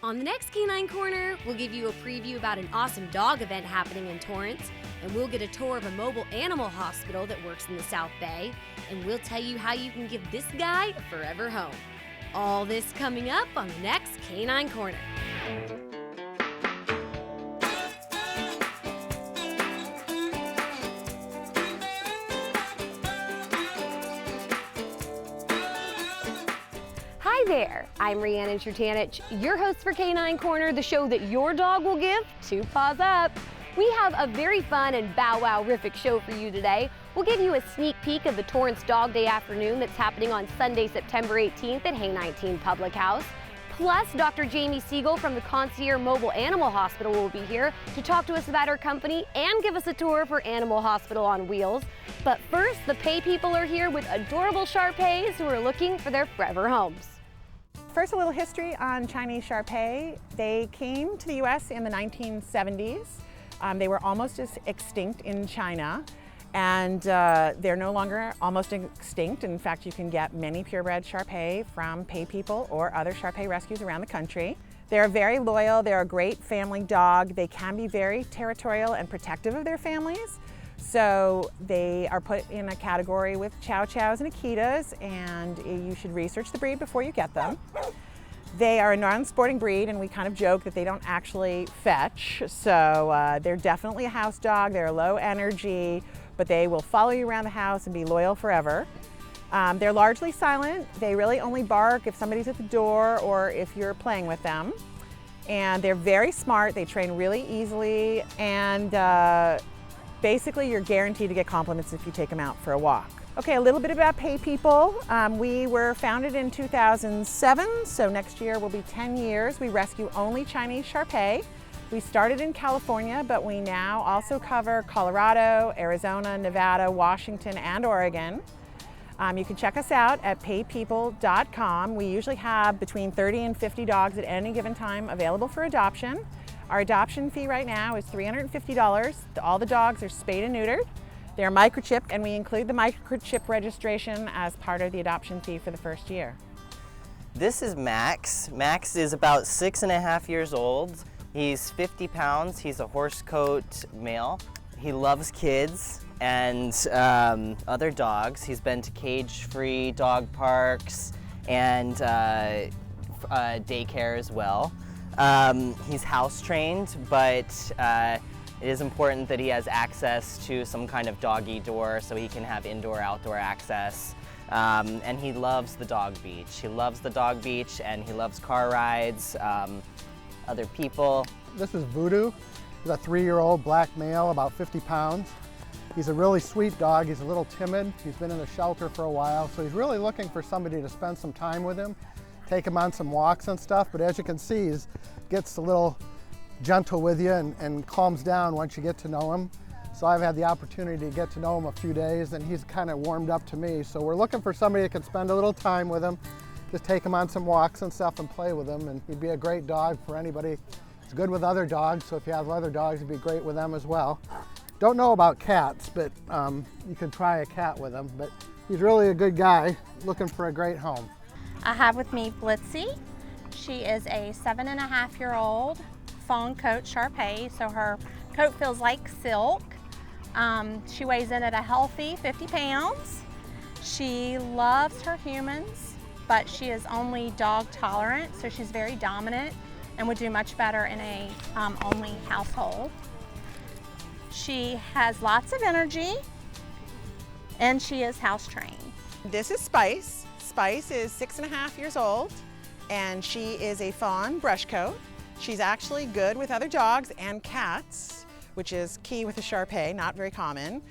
On the next Canine Corner, we'll give you a preview about an awesome dog event happening in Torrance, and we'll get a tour of a mobile animal hospital that works in the South Bay, and we'll tell you how you can give this guy a forever home. All this coming up on the next Canine Corner. Hi there, I'm Rhiannon Chertanich, your host for Canine Corner, the show that your dog will give 2 paws up. We have a very fun and bow-wow-rific show for you today. We'll give you a sneak peek of the Torrance Dog Day afternoon that's happening on Sunday, September 18th at Hay 19 Public House. Plus, Dr. Jamie Siegel from the Concierge Mobile Animal Hospital will be here to talk to us about her company and give us a tour for Animal Hospital on Wheels. But first, the Pay people are here with adorable Shar-Peis who are looking for their forever homes. First, a little history on Chinese Shar-Pei. They came to the U.S. in the 1970s. They were almost extinct in China, and they're no longer almost extinct. In fact, you can get many purebred Shar-Pei from Pay people or other Shar-Pei rescues around the country. They're very loyal. They're a great family dog. They can be very territorial and protective of their families. So they are put in a category with Chow Chows and Akitas, and you should research the breed before you get them. They are a non-sporting breed, and we kind of joke that they don't actually fetch. So they're definitely a house dog. They're low energy, but they will follow you around the house and be loyal forever. They're largely silent. They really only bark if somebody's at the door or if you're playing with them. And they're very smart. They train really easily, and basically you're guaranteed to get compliments if you take them out for a walk. Okay, a little bit about Pay people. We were founded in 2007, so next year will be 10 years. We rescue only Chinese Shar-Pei. We started in California, but we now also cover Colorado, Arizona, Nevada, Washington, and Oregon. You can check us out at paypeople.com. We usually have between 30 and 50 dogs at any given time available for adoption. Our adoption fee right now is $350. All the dogs are spayed and neutered. They're microchipped, and we include the microchip registration as part of the adoption fee for the first year. This is Max. Max is about 6.5 years old. He's 50 pounds. He's a horse coat male. He loves kids and other dogs. He's been to cage-free dog parks and daycare as well. He's house trained, but it is important that he has access to some kind of doggy door so he can have indoor-outdoor access. And he loves the dog beach. He loves the dog beach, and he loves car rides, other people. This is Voodoo. He's a 3-year-old black male, about 50 pounds. He's a really sweet dog. He's a little timid. He's been in a shelter for a while, so he's really looking for somebody to spend some time with him, take him on some walks and stuff. But as you can see, he gets a little gentle with you and calms down once you get to know him. So I've had the opportunity to get to know him a few days, and he's kind of warmed up to me. So we're looking for somebody that can spend a little time with him, just take him on some walks and stuff and play with him, and he'd be a great dog for anybody. He's good with other dogs, so if you have other dogs, he'd be great with them as well. Don't know about cats, but you can try a cat with him. But he's really a good guy, looking for a great home. I have with me Blitzy. She is a 7.5-year-old fawn coat Shar-Pei, so her coat feels like silk. She weighs in at a healthy 50 pounds. She loves her humans, but she is only dog tolerant, so she's very dominant and would do much better in a only household. She has lots of energy, and she is house trained. This is Spice. Spice is 6.5 years old, and she is a fawn brush coat. She's actually good with other dogs and cats, which is key with a Shar-Pei, not very common.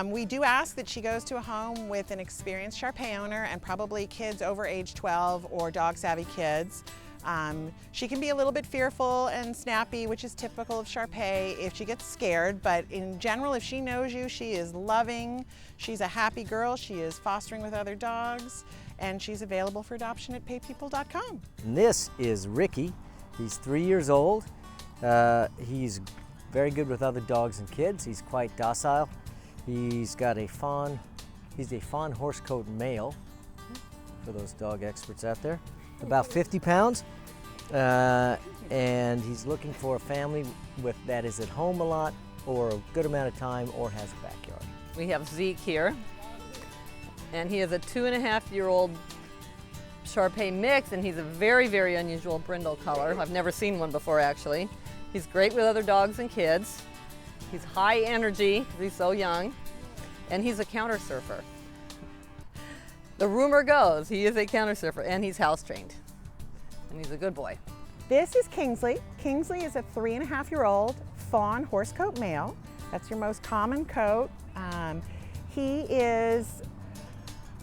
We do ask that she goes to a home with an experienced Shar-Pei owner and probably kids over age 12 or dog-savvy kids. She can be a little bit fearful and snappy, which is typical of Shar-Pei if she gets scared, but in general, if she knows you, she is loving. She's a happy girl. She is fostering with other dogs, and she's available for adoption at paypeople.com. And this is Ricky. He's 3 years old. He's very good with other dogs and kids. He's quite docile. He's got a fawn. He's a fawn horse coat male, for those dog experts out there. About 50 pounds. and he's looking for a family that is at home a lot or a good amount of time or has a backyard. We have Zeke here, and he is a 2.5-year-old Shar-Pei mix, and he's a very, very unusual brindle color. I've never seen one before, actually. He's great with other dogs and kids. He's high energy because he's so young, and he's a counter surfer. The rumor goes he is a counter surfer, and he's house trained, and he's a good boy. This is Kingsley. Kingsley is a 3.5-year-old fawn horse coat male. That's your most common coat. He is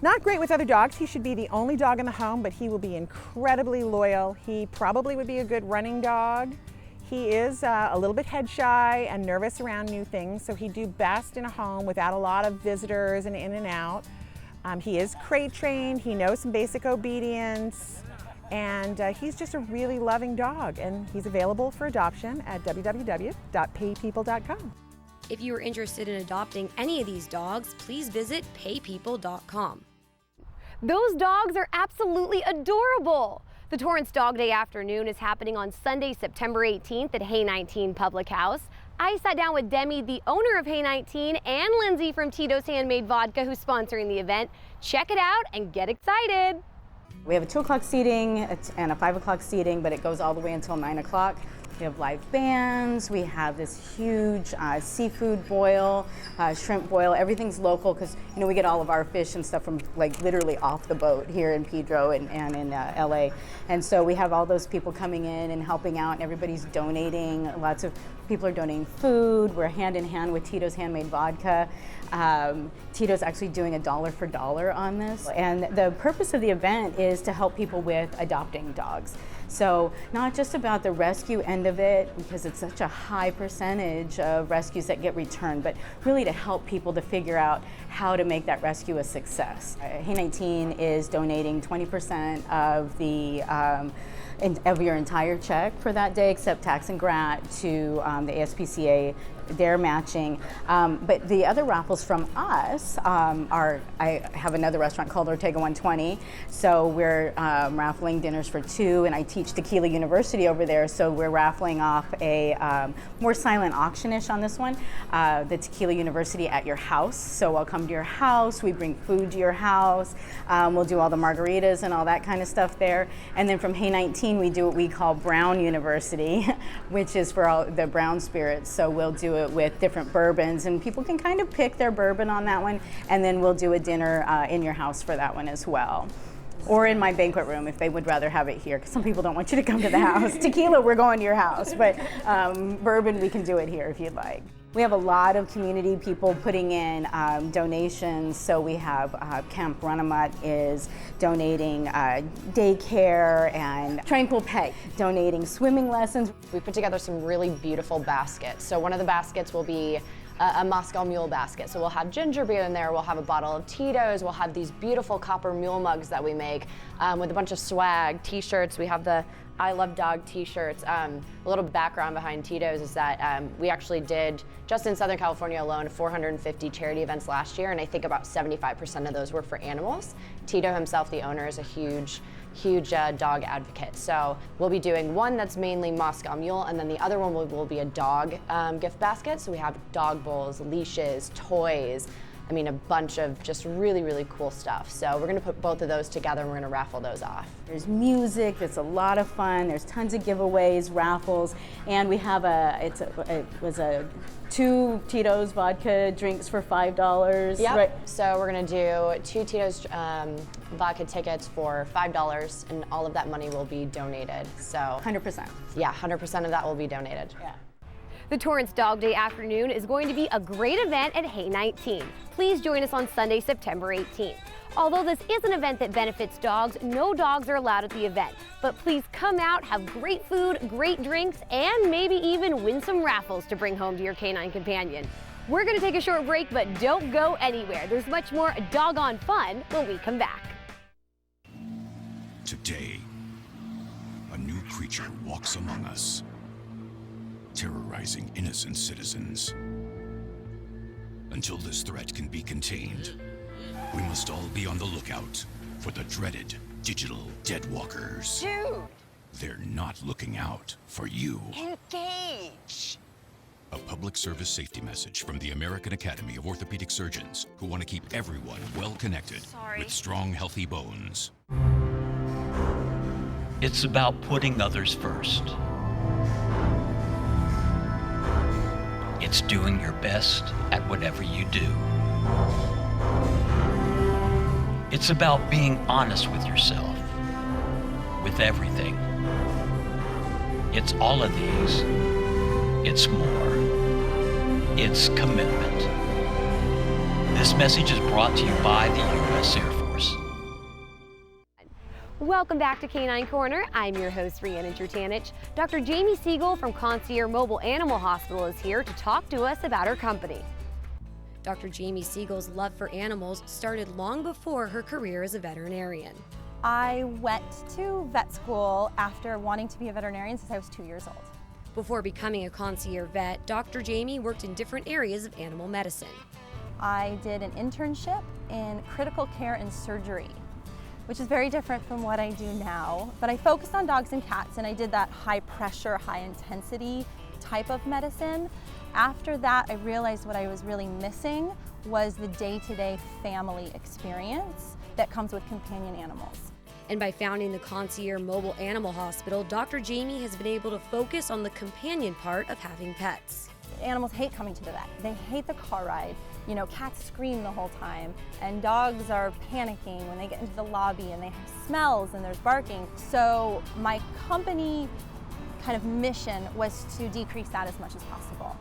not great with other dogs. He should be the only dog in the home, but he will be incredibly loyal. He probably would be a good running dog. He is a little bit head shy and nervous around new things, so he'd do best in a home without a lot of visitors and in and out. He is crate trained. He knows some basic obedience, and he's just a really loving dog, and he's available for adoption at www.paypeople.com. If you are interested in adopting any of these dogs, please visit paypeople.com. Those dogs are absolutely adorable. The Torrance Dog Day afternoon is happening on Sunday, September 18th at Hay 19 Public House. I sat down with Demi, the owner of Hay 19, and Lindsay from Tito's Handmade Vodka, who's sponsoring the event. Check it out and get excited. We have a 2 o'clock seating and a 5 o'clock seating, but it goes all the way until 9 o'clock. We have live bands, we have this huge seafood boil, shrimp boil. Everything's local because, you know, we get all of our fish and stuff from like literally off the boat here in Pedro and in LA. And so we have all those people coming in and helping out, and everybody's donating. Lots of people are donating food. We're hand in hand with Tito's Handmade Vodka. Tito's actually doing a dollar for dollar on this. And the purpose of the event is to help people with adopting dogs. So not just about the rescue end of it, because it's such a high percentage of rescues that get returned, but really to help people to figure out how to make that rescue a success. Hay 19 is donating 20% of the of your entire check for that day, except tax and grat, to the ASPCA. They're matching, but the other raffles from us are, I have another restaurant called Ortega 120, so we're raffling dinners for 2, and I teach Tequila University over there, so we're raffling off a more silent auction-ish on this one, the Tequila University at your house. So I'll come to your house, we bring food to your house, we'll do all the margaritas and all that kind of stuff there, and then from Hay 19 we do what we call Brown University, which is for all the brown spirits, so we'll do it with different bourbons, and people can kind of pick their bourbon on that one, and then we'll do a dinner in your house for that one as well. Or in my banquet room if they would rather have it here, because some people don't want you to come to the house. Tequila, we're going to your house, but bourbon, we can do it here if you'd like. We have a lot of community people putting in donations. So we have Camp Runamutt is donating daycare, and Tranquil Pet donating swimming lessons. We put together some really beautiful baskets. So one of the baskets will be a Moscow Mule basket. So we'll have ginger beer in there, we'll have a bottle of Tito's, we'll have these beautiful copper mule mugs that we make with a bunch of swag, t-shirts. We have the I Love Dog t-shirts. A little background behind Tito's is that we actually did, just in Southern California alone, 450 charity events last year, and I think about 75% of those were for animals. Tito himself, the owner, is a huge dog advocate. So we'll be doing one that's mainly Moscow Mule, and then the other one will be a dog gift basket. So we have dog bowls, leashes, toys, I mean, a bunch of just really, really cool stuff. So we're gonna put both of those together and we're gonna raffle those off. There's music, it's a lot of fun, there's tons of giveaways, raffles, and we have it was a 2 Tito's vodka drinks for $5. Yep. Right. So we're gonna do 2 Tito's vodka tickets for $5, and all of that money will be donated. So 100%. Yeah, 100% of that will be donated. Yeah. The Torrance Dog Day afternoon is going to be a great event at Hay 19. Please join us on Sunday, September 18th. Although this is an event that benefits dogs, no dogs are allowed at the event. But please come out, have great food, great drinks, and maybe even win some raffles to bring home to your canine companion. We're going to take a short break, but don't go anywhere. There's much more doggone fun when we come back. Today, a new creature walks among us, terrorizing innocent citizens. Until this threat can be contained, we must all be on the lookout for the dreaded digital deadwalkers. Dude! they're not looking out for you. Engage! A public service safety message from the American Academy of Orthopedic Surgeons, who want to keep everyone well connected with strong, healthy bones. It's about putting others first. It's doing your best at whatever you do. It's about being honest with yourself, with everything. It's all of these. It's more. It's commitment. This message is brought to you by the U.S. Air Force. Welcome back to Canine Corner. I'm your host, Rhiannon Jurtanich. Dr. Jamie Siegel from Concierge Mobile Animal Hospital is here to talk to us about her company. Dr. Jamie Siegel's love for animals started long before her career as a veterinarian. I went to vet school after wanting to be a veterinarian since I was 2 years old. Before becoming a concierge vet, Dr. Jamie worked in different areas of animal medicine. I did an internship in critical care and surgery, which is very different from what I do now. But I focused on dogs and cats, and I did that high pressure, high intensity type of medicine. After that, I realized what I was really missing was the day-to-day family experience that comes with companion animals. And by founding the Concierge Mobile Animal Hospital, Dr. Jamie has been able to focus on the companion part of having pets. Animals hate coming to the vet. They hate the car ride. You know, cats scream the whole time, and dogs are panicking when they get into the lobby, and they have smells and there's barking. So my company kind of mission was to decrease that as much as possible.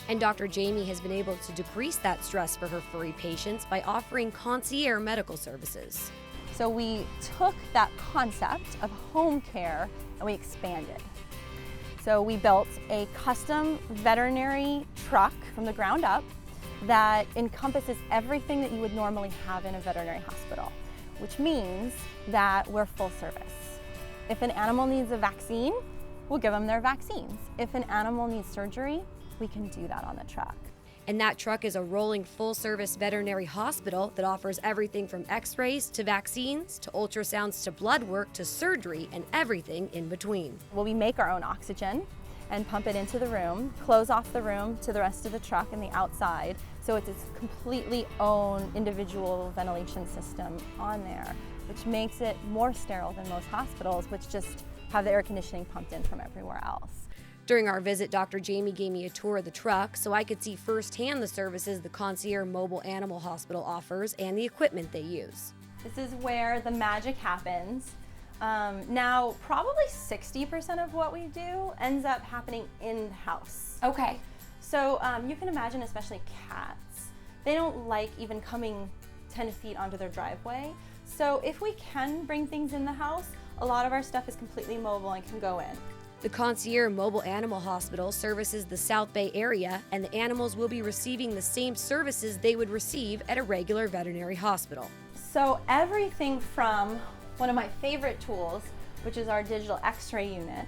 And Dr. Jamie has been able to decrease that stress for her furry patients by offering concierge medical services. So we took that concept of home care and we expanded. So we built a custom veterinary truck from the ground up that encompasses everything that you would normally have in a veterinary hospital, which means that we're full service. If an animal needs a vaccine, we'll give them their vaccines. If an animal needs surgery, we can do that on the truck. And that truck is a rolling full-service veterinary hospital that offers everything from x-rays to vaccines to ultrasounds to blood work to surgery and everything in between. Well, we make our own oxygen and pump it into the room, close off the room to the rest of the truck and the outside. So it's its completely own individual ventilation system on there, which makes it more sterile than most hospitals, which just have the air conditioning pumped in from everywhere else. During our visit, Dr. Jamie gave me a tour of the truck so I could see firsthand the services the Concierge Mobile Animal Hospital offers and the equipment they use. This is where the magic happens. Now, probably 60% of what we do ends up happening in the house. Okay. So you can imagine, especially cats, they don't like even coming 10 feet onto their driveway. So if we can bring things in the house, a lot of our stuff is completely mobile and can go in. The Concierge Mobile Animal Hospital services the South Bay area, and the animals will be receiving the same services they would receive at a regular veterinary hospital. So everything from one of my favorite tools, which is our digital x-ray unit.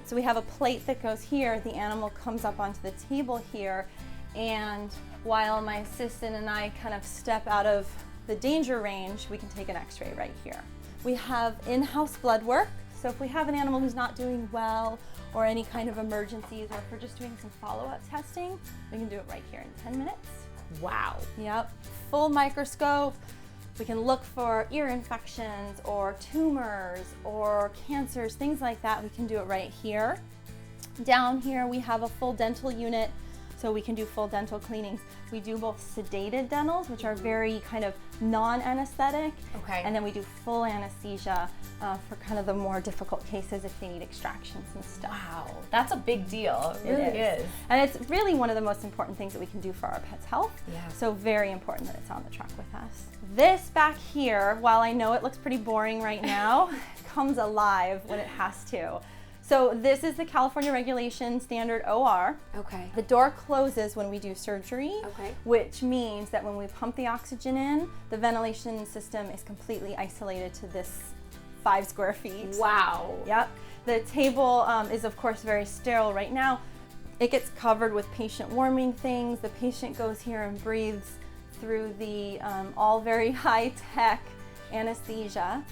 So we have a plate that goes here, the animal comes up onto the table here, and while my assistant and I kind of step out of the danger range, we can take an x-ray right here. We have in-house blood work. So if we have an animal who's not doing well or any kind of emergencies, or if we're just doing some follow-up testing, we can do it right here in 10 minutes. Wow. Yep, full microscope. We can look for ear infections or tumors or cancers, things like that. We can do it right here. Down here we have a full dental unit, so we can do full dental cleanings. We do both sedated dentals, which are very kind of non-anesthetic, okay, and then we do full anesthesia for kind of the more difficult cases if they need extractions and stuff. Wow, that's a big deal. It really is. And it's really one of the most important things that we can do for our pet's health. Yeah. So very important that it's on the truck with us. This back here, while I know it looks pretty boring right now, comes alive when it has to. So this is the California regulation standard OR. Okay. The door closes when we do surgery, okay, which means that when we pump the oxygen in, the ventilation system is completely isolated to this 5 square feet. Wow. Yep. The table is of course very sterile right now. It gets covered with patient warming things. The patient goes here and breathes through the all very high-tech anesthesia.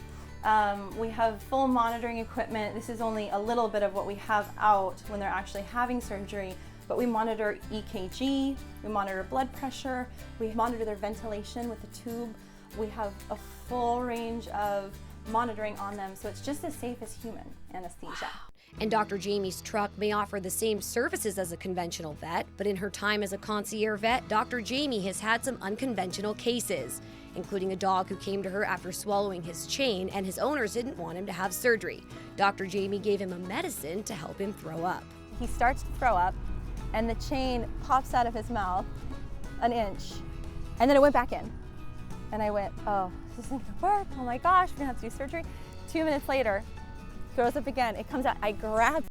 We have full monitoring equipment. This is only a little bit of what we have out when they're actually having surgery, but we monitor EKG, we monitor blood pressure, we monitor their ventilation with the tube. We have a full range of monitoring on them, so it's just as safe as human anesthesia. And Dr. Jamie's truck may offer the same services as a conventional vet, but in her time as a concierge vet, Dr. Jamie has had some unconventional cases, including a dog who came to her after swallowing his chain and his owners didn't want him to have surgery. Dr. Jamie gave him a medicine to help him throw up. He starts to throw up and the chain pops out of his mouth an inch, and then it went back in. And I went, oh, this isn't gonna work. Oh my gosh, we're gonna have to do surgery. 2 minutes later, throws up again. It comes out. I grabbed